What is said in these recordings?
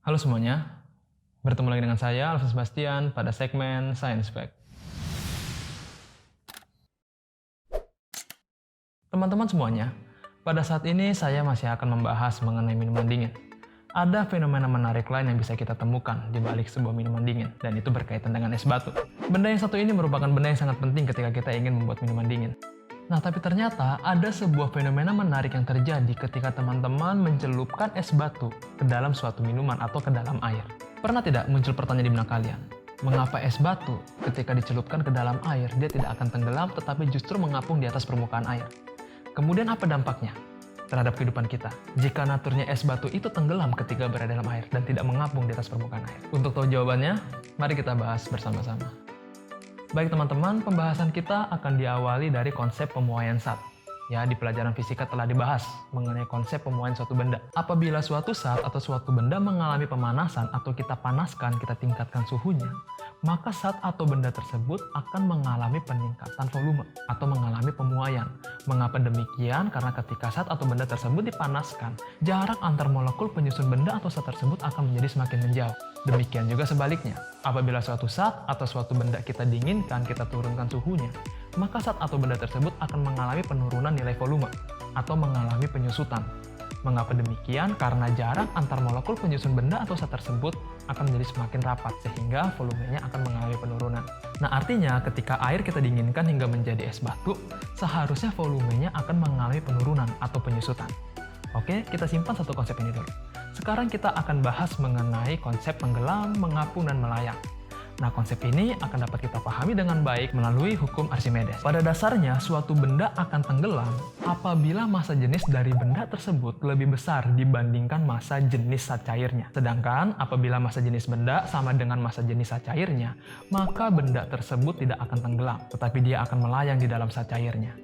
Halo semuanya, bertemu lagi dengan saya, Alvin Sebastian, pada segmen Science Fact. Teman-teman semuanya, pada saat ini saya masih akan membahas mengenai minuman dingin. Ada fenomena menarik lain yang bisa kita temukan di balik sebuah minuman dingin, dan itu berkaitan dengan es batu. Benda yang satu ini merupakan benda yang sangat penting ketika kita ingin membuat minuman dingin. Nah, tapi ternyata ada sebuah fenomena menarik yang terjadi ketika teman-teman mencelupkan es batu ke dalam suatu minuman atau ke dalam air. Pernah tidak muncul pertanyaan di benak kalian? Mengapa es batu ketika dicelupkan ke dalam air, dia tidak akan tenggelam tetapi justru mengapung di atas permukaan air? Kemudian apa dampaknya terhadap kehidupan kita jika naturnya es batu itu tenggelam ketika berada dalam air dan tidak mengapung di atas permukaan air? Untuk tahu jawabannya, mari kita bahas bersama-sama. Baik teman-teman, pembahasan kita akan diawali dari konsep pemuaian zat. Ya, di pelajaran fisika telah dibahas mengenai konsep pemuaian suatu benda. Apabila suatu zat atau suatu benda mengalami pemanasan atau kita panaskan, kita tingkatkan suhunya, maka zat atau benda tersebut akan mengalami peningkatan volume atau mengalami pemuaian. Mengapa demikian? Karena ketika zat atau benda tersebut dipanaskan, jarak antar molekul penyusun benda atau zat tersebut akan menjadi semakin menjauh. Demikian juga sebaliknya, apabila suatu zat atau suatu benda kita dinginkan, kita turunkan suhunya, maka zat atau benda tersebut akan mengalami penurunan nilai volume atau mengalami penyusutan. Mengapa demikian? Karena jarak antar molekul penyusun benda atau zat tersebut akan menjadi semakin rapat sehingga volumenya akan mengalami penurunan. Nah, artinya ketika air kita dinginkan hingga menjadi es batu, seharusnya volumenya akan mengalami penurunan atau penyusutan. Oke, kita simpan satu konsep ini dulu. Sekarang kita akan bahas mengenai konsep tenggelam, mengapung, dan melayang. Nah, konsep ini akan dapat kita pahami dengan baik melalui hukum Archimedes. Pada dasarnya, suatu benda akan tenggelam apabila massa jenis dari benda tersebut lebih besar dibandingkan massa jenis zat cairnya. Sedangkan apabila massa jenis benda sama dengan massa jenis zat cairnya, maka benda tersebut tidak akan tenggelam, tetapi dia akan melayang di dalam zat cairnya.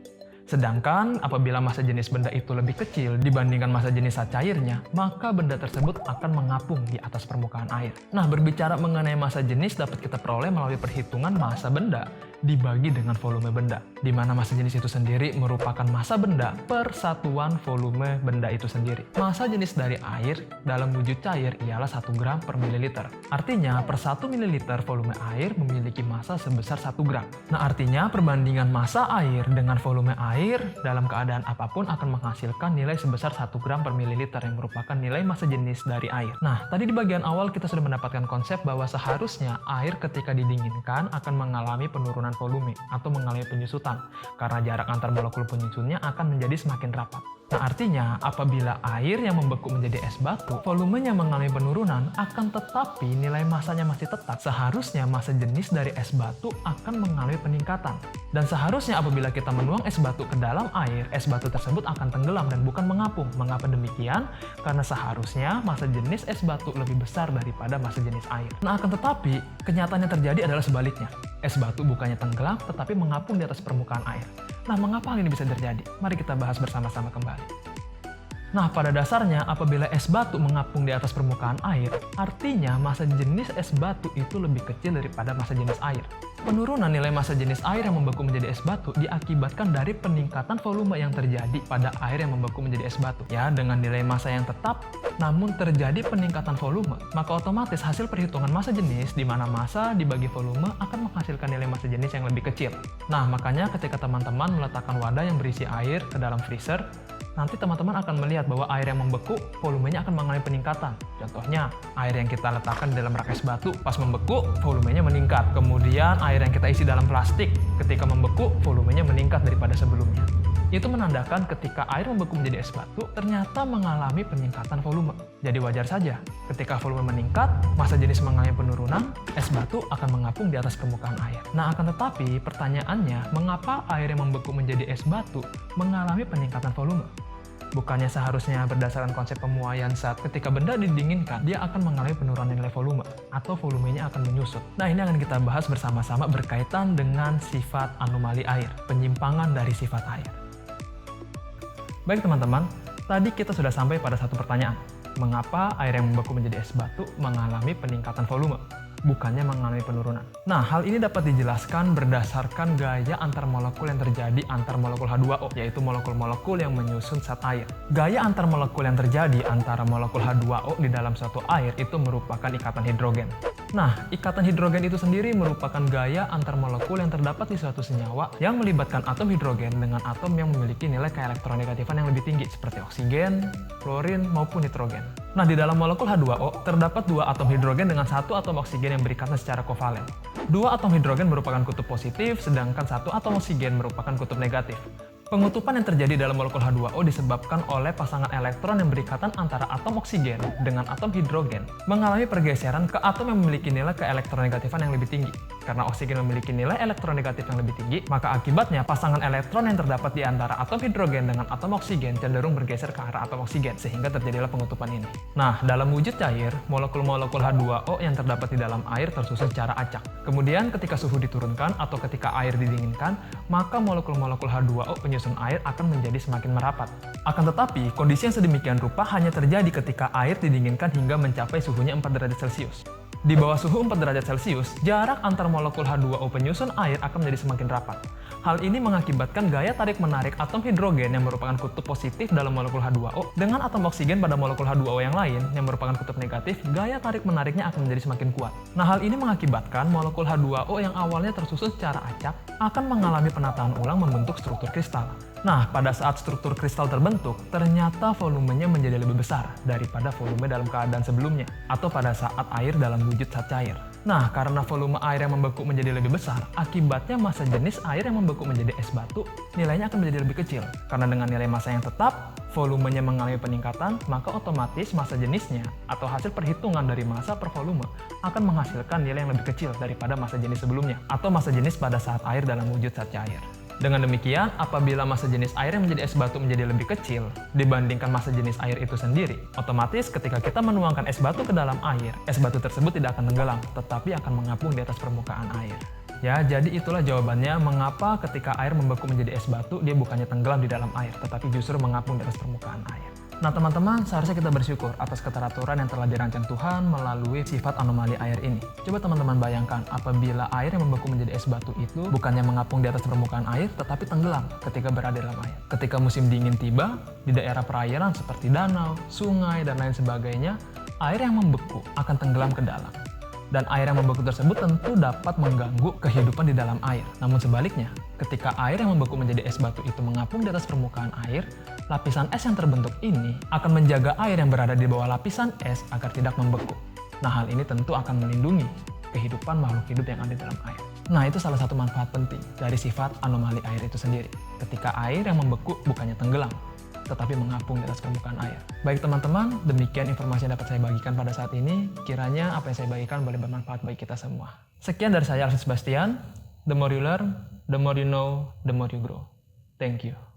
Sedangkan apabila massa jenis benda itu lebih kecil dibandingkan massa jenis zat cairnya, maka benda tersebut akan mengapung di atas permukaan air. Nah, berbicara mengenai massa jenis dapat kita peroleh melalui perhitungan massa benda dibagi dengan volume benda, di mana massa jenis itu sendiri merupakan massa benda per satuan volume benda itu sendiri. Massa jenis dari air dalam wujud cair ialah 1 gram per mililiter. Artinya, per 1 mililiter volume air memiliki massa sebesar 1 gram. Nah, artinya perbandingan massa air dengan volume air dalam keadaan apapun akan menghasilkan nilai sebesar 1 gram per mililiter yang merupakan nilai massa jenis dari air. Nah, tadi di bagian awal kita sudah mendapatkan konsep bahwa seharusnya air ketika didinginkan akan mengalami penurunan volume atau mengalami penyusutan karena jarak antar molekul penyusunnya akan menjadi semakin rapat. Nah, artinya apabila air yang membeku menjadi es batu, volumenya mengalami penurunan, akan tetapi nilai massanya masih tetap. Seharusnya massa jenis dari es batu akan mengalami peningkatan. Dan seharusnya apabila kita menuang es batu ke dalam air, es batu tersebut akan tenggelam dan bukan mengapung. Mengapa demikian? Karena seharusnya massa jenis es batu lebih besar daripada massa jenis air. Nah, akan tetapi kenyataan yang terjadi adalah sebaliknya. Es batu bukannya tenggelam, tetapi mengapung di atas permukaan air. Nah, mengapa hal ini bisa terjadi? Mari kita bahas bersama-sama kembali. Nah, pada dasarnya apabila es batu mengapung di atas permukaan air, artinya massa jenis es batu itu lebih kecil daripada massa jenis air. Penurunan nilai massa jenis air yang membeku menjadi es batu diakibatkan dari peningkatan volume yang terjadi pada air yang membeku menjadi es batu. Ya, dengan nilai massa yang tetap, namun terjadi peningkatan volume, maka otomatis hasil perhitungan massa jenis di mana massa dibagi volume akan menghasilkan nilai massa jenis yang lebih kecil. Nah, makanya ketika teman-teman meletakkan wadah yang berisi air ke dalam freezer, nanti teman-teman akan melihat bahwa air yang membeku, volumenya akan mengalami peningkatan. Contohnya, air yang kita letakkan di dalam rak es batu, pas membeku, volumenya meningkat. Kemudian, air yang kita isi dalam plastik, ketika membeku, volumenya meningkat daripada sebelumnya. Itu menandakan ketika air membeku menjadi es batu, ternyata mengalami peningkatan volume. Jadi wajar saja, ketika volume meningkat, massa jenis mengalami penurunan, es batu akan mengapung di atas permukaan air. Nah, akan tetapi, pertanyaannya, mengapa air yang membeku menjadi es batu mengalami peningkatan volume? Bukannya seharusnya berdasarkan konsep pemuaian zat ketika benda didinginkan, dia akan mengalami penurunan nilai volume atau volumenya akan menyusut. Nah, ini akan kita bahas bersama-sama berkaitan dengan sifat anomali air, penyimpangan dari sifat air. Baik teman-teman, tadi kita sudah sampai pada satu pertanyaan. Mengapa air yang membeku menjadi es batu mengalami peningkatan volume? bukannya mengalami penurunan. Nah, hal ini dapat dijelaskan berdasarkan gaya antar molekul yang terjadi antar molekul H2O, yaitu molekul-molekul yang menyusun zat air. Gaya antar molekul yang terjadi antara molekul H2O di dalam suatu air itu merupakan ikatan hidrogen. Nah, ikatan hidrogen itu sendiri merupakan gaya antar molekul yang terdapat di suatu senyawa yang melibatkan atom hidrogen dengan atom yang memiliki nilai keelektronegatifan yang lebih tinggi seperti oksigen, fluorin, maupun nitrogen. Nah, di dalam molekul H2O terdapat dua atom hidrogen dengan satu atom oksigen yang berikatan secara kovalen. Dua atom hidrogen merupakan kutub positif, sedangkan satu atom oksigen merupakan kutub negatif. Pengutupan yang terjadi dalam molekul H2O disebabkan oleh pasangan elektron yang berikatan antara atom oksigen dengan atom hidrogen mengalami pergeseran ke atom yang memiliki nilai keelektronegatifan yang lebih tinggi. Karena oksigen memiliki nilai elektronegatif yang lebih tinggi, maka akibatnya pasangan elektron yang terdapat di antara atom hidrogen dengan atom oksigen cenderung bergeser ke arah atom oksigen, sehingga terjadilah pengutupan ini. Nah, dalam wujud cair, molekul-molekul H2O yang terdapat di dalam air tersusun secara acak. Kemudian ketika suhu diturunkan atau ketika air didinginkan, maka molekul-molekul H2O penyusun air akan menjadi semakin merapat. Akan tetapi, kondisi yang sedemikian rupa hanya terjadi ketika air didinginkan hingga mencapai suhunya 4 derajat Celcius. Di bawah suhu 4 derajat Celcius, jarak antar molekul H2O penyusun air akan menjadi semakin rapat. Hal ini mengakibatkan gaya tarik-menarik atom hidrogen yang merupakan kutub positif dalam molekul H2O dengan atom oksigen pada molekul H2O yang lain yang merupakan kutub negatif, gaya tarik-menariknya akan menjadi semakin kuat. Nah, hal ini mengakibatkan molekul H2O yang awalnya tersusun secara acak akan mengalami penataan ulang membentuk struktur kristal. Nah, pada saat struktur kristal terbentuk, ternyata volumenya menjadi lebih besar daripada volume dalam keadaan sebelumnya, atau pada saat air dalam wujud zat cair. Nah, karena volume air yang membeku menjadi lebih besar, akibatnya massa jenis air yang membeku menjadi es batu, nilainya akan menjadi lebih kecil. Karena dengan nilai massa yang tetap, volumenya mengalami peningkatan, maka otomatis massa jenisnya, atau hasil perhitungan dari massa per volume, akan menghasilkan nilai yang lebih kecil daripada massa jenis sebelumnya, atau massa jenis pada saat air dalam wujud zat cair. Dengan demikian, apabila massa jenis air yang menjadi es batu menjadi lebih kecil dibandingkan massa jenis air itu sendiri, otomatis ketika kita menuangkan es batu ke dalam air, es batu tersebut tidak akan tenggelam, tetapi akan mengapung di atas permukaan air. Ya, jadi itulah jawabannya mengapa ketika air membeku menjadi es batu, dia bukannya tenggelam di dalam air, tetapi justru mengapung di atas permukaan air. Nah teman-teman, seharusnya kita bersyukur atas keteraturan yang telah dirancang Tuhan melalui sifat anomali air ini. Coba teman-teman bayangkan, apabila air yang membeku menjadi es batu itu bukannya mengapung di atas permukaan air, tetapi tenggelam ketika berada dalam air. Ketika musim dingin tiba, di daerah perairan seperti danau, sungai, dan lain sebagainya, air yang membeku akan tenggelam ke dalam. Dan air yang membeku tersebut tentu dapat mengganggu kehidupan di dalam air. Namun sebaliknya, ketika air yang membeku menjadi es batu itu mengapung di atas permukaan air, lapisan es yang terbentuk ini akan menjaga air yang berada di bawah lapisan es agar tidak membeku. Nah, hal ini tentu akan melindungi kehidupan makhluk hidup yang ada di dalam air. Nah, itu salah satu manfaat penting dari sifat anomali air itu sendiri. Ketika air yang membeku bukannya tenggelam, tetapi mengapung di atas permukaan air. Baik teman-teman, demikian informasi yang dapat saya bagikan pada saat ini. Kiranya apa yang saya bagikan boleh bermanfaat bagi kita semua. Sekian dari saya, Alvin Sebastian. The more you learn, the more you know, the more you grow. Thank you.